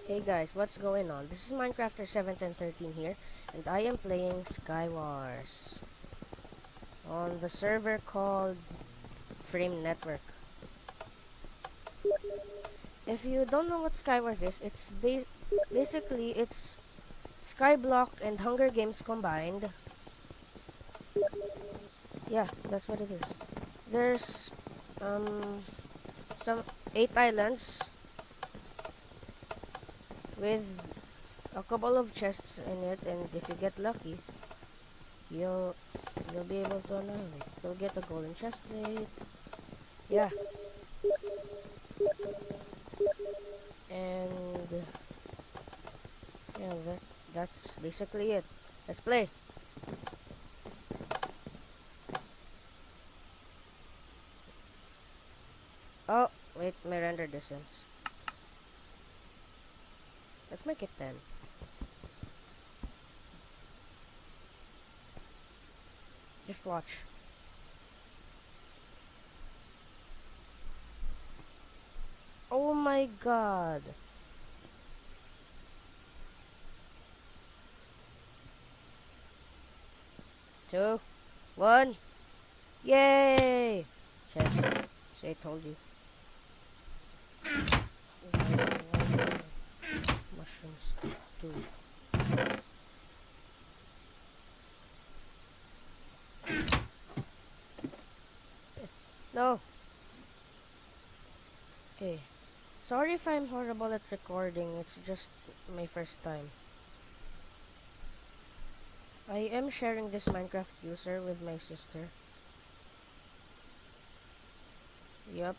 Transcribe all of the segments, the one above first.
Hey guys, what's going on? This is Minecrafter71013 here, and I am playing Skywars on the server called Frame Network. If you don't know what Skywars is, basically it's Skyblock and Hunger Games combined. Yeah, that's what it is. There's um some 8 islands with a couple of chests in it, and if you get lucky, you'll you'll be able to annihilate. You'll get a golden chest plate. Yeah, and yeah, that's basically it. Let's play. Oh, wait, my render distance. Let's make it 10. Just watch. Oh my god. 2, 1. Yay! Chest. See, I told you. Mushrooms. 2. No. Okay. Sorry if I'm horrible at recording. It's just my first time. I am sharing this Minecraft user with my sister. Yup.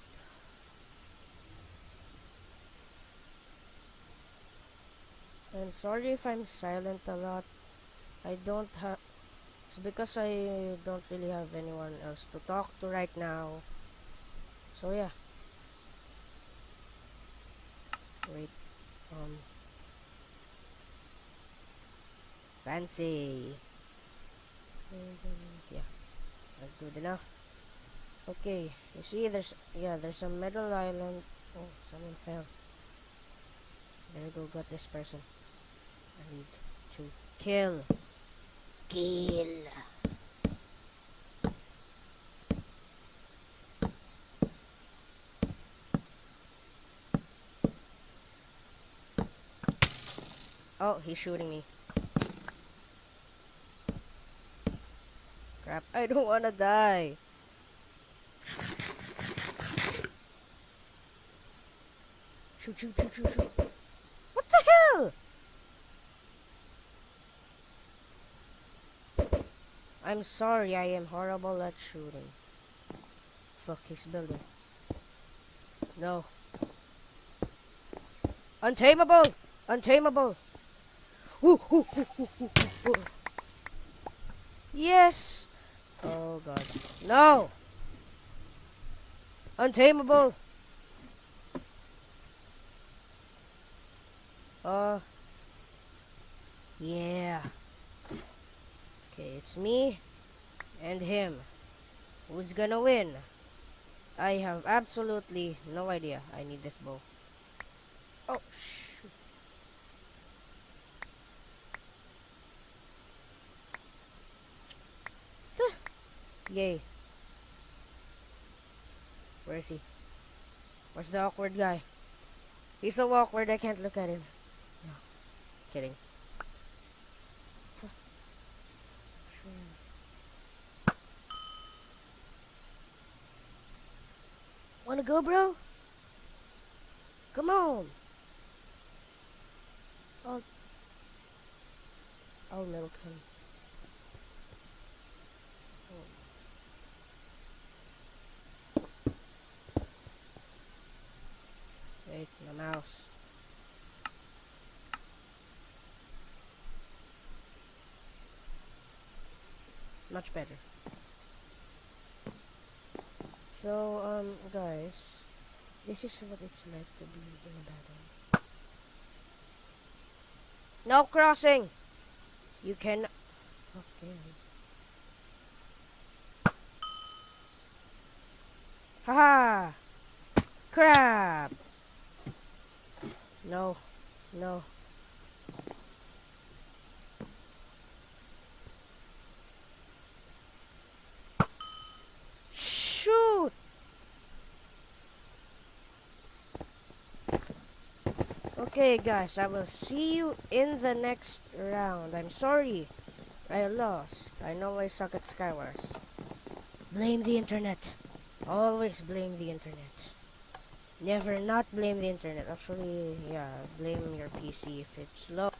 And sorry if I'm silent a lot. I don't have. It's because I don't really have anyone else to talk to right now. So yeah. Wait. Um. Fancy. Yeah. That's good enough. Okay. You see, there's a metal island. Oh, someone fell. There we go. Got this person. I need to kill. Kill. Oh, he's shooting me. Crap. I don't wanna die. Shoot, shoot, shoot, shoot, shoot. What the hell? I'm sorry, I am horrible at shooting. Fuck, he's building. No. Untamable! Untamable! Woo, woo, woo, woo, woo, woo. Yes! Oh god. No! Untamable! Uh. Yeah. Okay, it's me and him. Who's gonna win? I have absolutely no idea. I need this bow. Oh, shoot. Yay. Where is he? Where's the awkward guy? He's so awkward I can't look at him. No, kidding. Wanna go, bro? Come on. I'll, I'll milk him. Wait, my mouse. Much better. So, guys, this is what it's like to be in a battle. No crossing! You can. Okay. Haha! Crap! No. No. Shoot! Okay, guys, I will see you in the next round. I'm sorry. I lost. I know I suck at Skywars. Blame the internet. Always blame the internet. Never not blame the internet. Actually, yeah, blame your PC if it's slow.